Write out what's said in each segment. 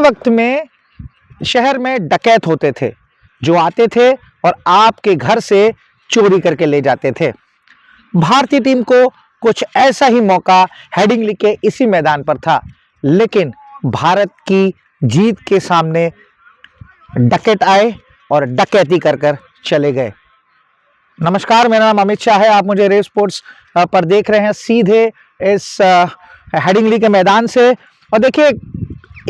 वक्त में शहर में डकैत होते थे जो आते थे और आपके घर से चोरी करके ले जाते थे। भारतीय टीम को कुछ ऐसा ही मौका हेडिंग्ली के इसी मैदान पर था, लेकिन भारत की जीत के सामने डकैत आए और डकैती कर कर चले गए। नमस्कार, मेरा नाम अमित शाह है। आप मुझे रेव स्पोर्ट्स पर देख रहे हैं सीधे इस हेडिंग्ली के मैदान से। और देखिए,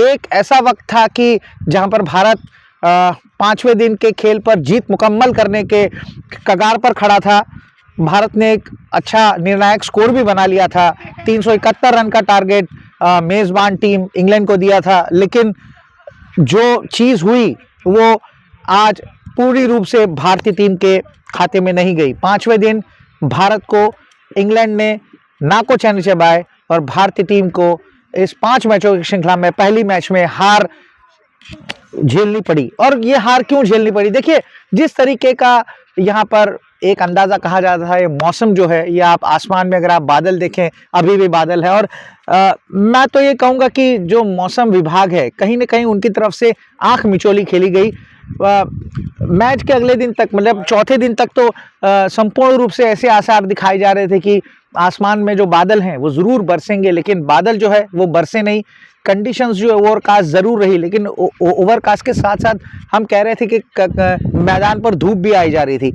एक ऐसा वक्त था कि जहां पर भारत पांचवें दिन के खेल पर जीत मुकम्मल करने के कगार पर खड़ा था। भारत ने एक अच्छा निर्णायक स्कोर भी बना लिया था। 371 रन का टारगेट मेज़बान टीम इंग्लैंड को दिया था, लेकिन जो चीज़ हुई वो आज पूरी रूप से भारतीय टीम के खाते में नहीं गई। पांचवें दिन भारत को इंग्लैंड ने नाको चैन चबाए और भारतीय टीम को इस 5 मैचों की श्रृंखला में पहली मैच में हार झेलनी पड़ी। और ये हार क्यों झेलनी पड़ी? देखिए, जिस तरीके का यहाँ पर एक अंदाज़ा कहा जाता है, मौसम जो है, ये आप आसमान में अगर आप बादल देखें, अभी भी बादल है। और मैं तो ये कहूँगा कि जो मौसम विभाग है, कहीं ना कहीं उनकी तरफ से आंख मिचौली खेली गई। मैच के अगले दिन तक, मतलब चौथे दिन तक तो संपूर्ण रूप से ऐसे आसार दिखाए जा रहे थे कि आसमान में जो बादल हैं वो ज़रूर बरसेंगे, लेकिन बादल जो है वो बरसे नहीं। कंडीशंस जो है ओवरकास्ट ज़रूर रही, लेकिन ओवरकास्ट के साथ साथ हम कह रहे थे कि मैदान पर धूप भी आई जा रही थी।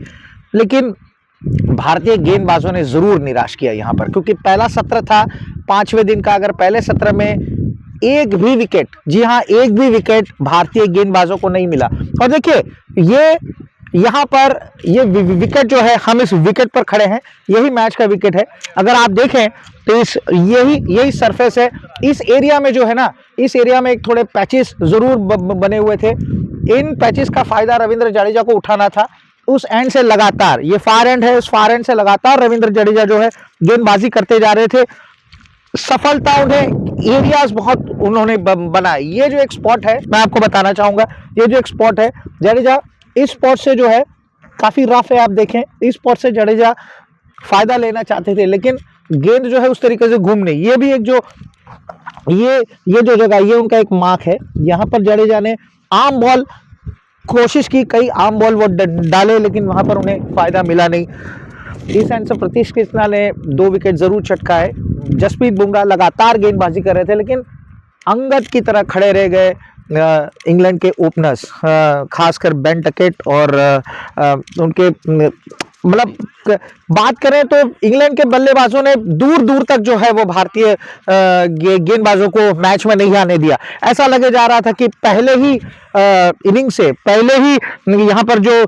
लेकिन भारतीय गेंदबाजों ने ज़रूर निराश किया यहाँ पर, क्योंकि पहला सत्र था पांचवें दिन का। अगर पहले सत्र में एक भी विकेट, जी हाँ, एक भी विकेट भारतीय गेंदबाजों को नहीं मिला। और देखिए, ये यहाँ पर ये विकेट जो है, हम इस विकेट पर खड़े हैं, यही मैच का विकेट है। अगर आप देखें तो इस यही सरफेस है। इस एरिया में जो है ना, इस एरिया में एक थोड़े पैचेस जरूर बने हुए थे। इन पैचेस का फायदा रविंद्र जडेजा को उठाना था। उस एंड से लगातार, ये फार एंड है, उस फार एंड से लगातार रविंद्र जडेजा जो है गेंदबाजी करते जा रहे थे। सफलता उन्हें एरियाज बहुत उन्होंने बनाए। ये जो एक स्पॉट है, मैं आपको बताना चाहूंगा, ये जो एक स्पॉट है, जडेजा इस स्पॉट से जो है काफी रफ है। आप देखें, इस स्पॉट से जडेजा फायदा लेना चाहते थे, लेकिन गेंद जो है उस तरीके से घूम नहीं। ये भी एक जो ये जो जगह, ये उनका एक मार्क है। यहाँ पर जडेजा ने आम बॉल कोशिश की, कई आम बॉल वो डाले, लेकिन वहां पर उन्हें फायदा मिला नहीं। इस एंड से प्रतीश कृष्णा ने 2 विकेट जरूर चटकाए। जसप्रीत बुमराह लगातार गेंदबाजी कर रहे थे, लेकिन अंगद की तरह खड़े रह गए इंग्लैंड के ओपनर्स, खासकर बेन डकेट और उनके, मतलब बात करें तो इंग्लैंड के बल्लेबाजों ने दूर दूर तक जो है वो भारतीय गेंदबाजों को मैच में नहीं आने दिया। ऐसा लगे जा रहा था कि पहले ही इनिंग से पहले ही यहाँ पर जो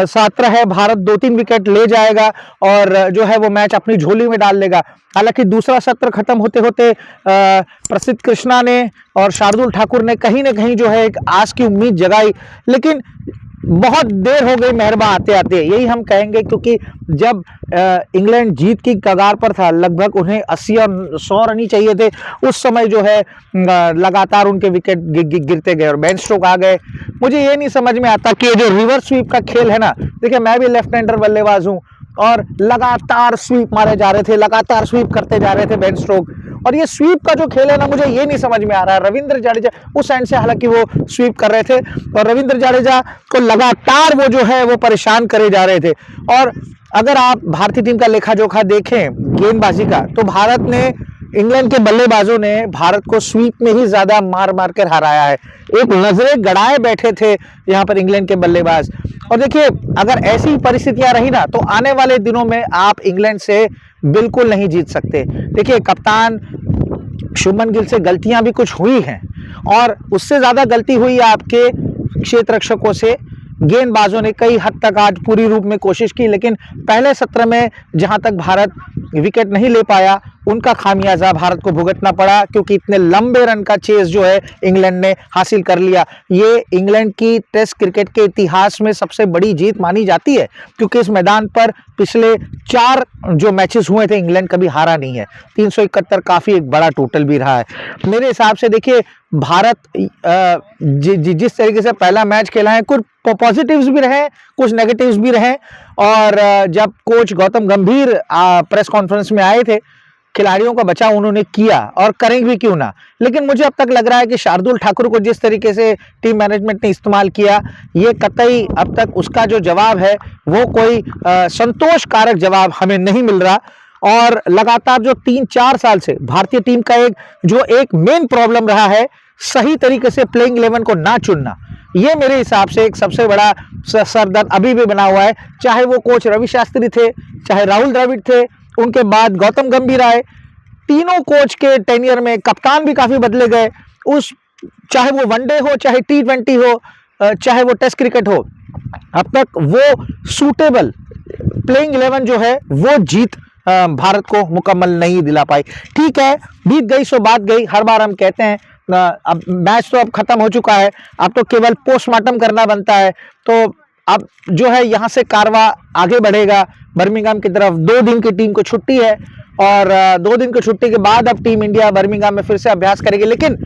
सत्र है, भारत 2-3 विकेट ले जाएगा और जो है वो मैच अपनी झोली में डाल लेगा। हालांकि दूसरा सत्र खत्म होते होते प्रसिद्ध कृष्णा ने और शार्दुल ठाकुर ने कहीं ना कहीं जो है एक आस की उम्मीद जगाई, लेकिन बहुत देर हो गई मेहरबा आते आते, यही हम कहेंगे, क्योंकि जब इंग्लैंड जीत की कगार पर था, लगभग उन्हें 80 और 100 रन ही चाहिए थे, उस समय जो है लगातार उनके विकेट गिरते गए और बेन स्टोक आ गए। मुझे ये नहीं समझ में आता कि जो रिवर्स स्वीप का खेल है ना, देखिए मैं भी लेफ्ट हैंडर बल्लेबाज हूँ और लगातार स्वीप मारे जा रहे थे, लगातार स्वीप करते जा रहे थे बेन स्टोक। और ये स्वीप का जो खेल है ना, मुझे ये नहीं समझ में आ रहा है। रविंद्र जडेजा उस एंड से हालांकि वो स्वीप कर रहे थे और रविंद्र जडेजा को लगातार वो जो है वो परेशान करे जा रहे थे। और अगर आप भारतीय टीम का लेखा जोखा देखें गेंदबाजी का, तो भारत ने, इंग्लैंड के बल्लेबाजों ने भारत को स्वीप में ही ज्यादा मार मार कर हराया है। एक नजरें गड़ाए बैठे थे यहाँ पर इंग्लैंड के बल्लेबाज। और देखिए, अगर ऐसी परिस्थितियां रही ना, तो आने वाले दिनों में आप इंग्लैंड से बिल्कुल नहीं जीत सकते। देखिए, कप्तान शुभमन गिल से गलतियां भी कुछ हुई हैं, और उससे ज्यादा गलती हुई आपके क्षेत्र रक्षकों से। गेंदबाजों ने कई हद तक आज पूरी रूप में कोशिश की, लेकिन पहले सत्र में जहां तक भारत विकेट नहीं ले पाया, उनका खामियाजा भारत को भुगतना पड़ा, क्योंकि इतने लंबे रन का चेस जो है इंग्लैंड ने हासिल कर लिया। ये इंग्लैंड की टेस्ट क्रिकेट के इतिहास में सबसे बड़ी जीत मानी जाती है, क्योंकि इस मैदान पर पिछले 4 जो मैचेस हुए थे इंग्लैंड कभी हारा नहीं है। 371 काफी एक बड़ा टोटल भी रहा है मेरे हिसाब से। देखिए, भारत जिस तरीके से पहला मैच खेला है, कुछ पॉजिटिव्स भी रहे, कुछ नेगेटिव्स भी रहे। और जब कोच गौतम गंभीर प्रेस कॉन्फ्रेंस में आए थे, खिलाड़ियों का बचाव उन्होंने किया और करेंगे भी क्यों ना, लेकिन मुझे अब तक लग रहा है कि शार्दुल ठाकुर को जिस तरीके से टीम मैनेजमेंट ने इस्तेमाल किया, ये कतई अब तक उसका जो जवाब है वो कोई संतोषकारक जवाब हमें नहीं मिल रहा। और लगातार जो 3-4 साल से भारतीय टीम का एक मेन प्रॉब्लम रहा है, सही तरीके से प्लेइंग 11 को ना चुनना, ये मेरे हिसाब से एक सबसे बड़ा सरदर्द अभी भी बना हुआ है। चाहे वो कोच रवि शास्त्री थे, चाहे राहुल द्रविड़ थे, उनके बाद गौतम गंभीर आए, तीनों कोच के टेन्योर में कप्तान भी काफी बदले गए। चाहे वो वनडे हो, चाहे T20 हो, चाहे वो टेस्ट क्रिकेट हो, अब तक वो सूटेबल प्लेइंग 11 जो है वो जीत भारत को मुकम्मल नहीं दिला पाई। ठीक है, बीत गई सो बात गई, हर बार हम कहते हैं अब मैच तो अब खत्म हो चुका है, अब तो केवल पोस्टमार्टम करना बनता है। तो अब जो है यहाँ से कारवा आगे बढ़ेगा बर्मिंघम की तरफ। 2 दिन की टीम को छुट्टी है और 2 दिन की छुट्टी के बाद अब टीम इंडिया बर्मिंघम में फिर से अभ्यास करेगी। लेकिन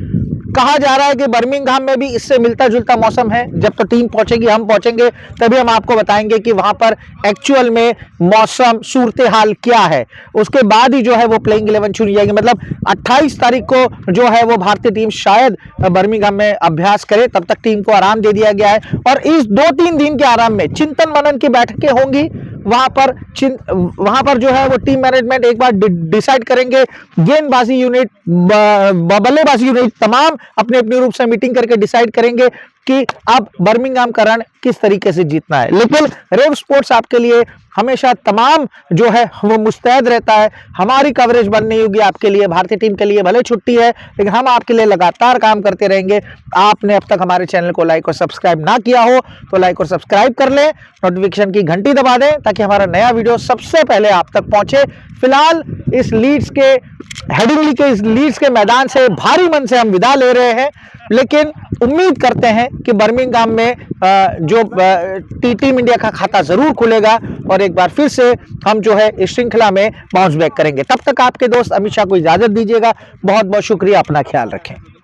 कहा जा रहा है कि बर्मिंघम में भी इससे मिलता जुलता मौसम है। जब तो टीम पहुंचेगी, हम पहुंचेंगे, तभी हम आपको बताएंगे कि वहां पर एक्चुअल में मौसम सूरत हाल क्या है। उसके बाद ही जो है वो प्लेइंग 11 चुनी जाएगी। मतलब 28 तारीख को जो है वो भारतीय टीम शायद बर्मिंघम में अभ्यास करे, तब तक टीम को आराम दे दिया गया है। और इस 2-3 दिन के आराम में चिंतन मनन की बैठकें होंगी। वहां पर जो है वो टीम मैनेजमेंट एक बार डिसाइड करेंगे, गेंदबाजी यूनिट, बल्लेबाजी यूनिट तमाम अपने अपने रूप से मीटिंग करके डिसाइड करेंगे कि अब बर्मिंघम का रन किस तरीके से जीतना है। लेकिन रेव स्पोर्ट्स आपके लिए हमेशा तमाम जो है वो मुस्तैद रहता है। हमारी कवरेज बंद नहीं होगी आपके लिए। भारतीय टीम के लिए भले छुट्टी है, लेकिन हम आपके लिए लगातार काम करते रहेंगे। आपने अब तक हमारे चैनल को लाइक और सब्सक्राइब ना किया हो तो लाइक और सब्सक्राइब कर लें, नोटिफिकेशन की घंटी दबा दें ताकि हमारा नया वीडियो सबसे पहले आप तक पहुंचे। फिलहाल इस लीड्स के मैदान से भारी मन से हम विदा ले रहे हैं, लेकिन उम्मीद करते हैं कि बर्मिंघम में जो टीम इंडिया का खाता जरूर खुलेगा और एक बार फिर से हम जो है इस श्रृंखला में बाउंस बैक करेंगे। तब तक आपके दोस्त अमित शाह को इजाजत दीजिएगा। बहुत बहुत शुक्रिया, अपना ख्याल रखें।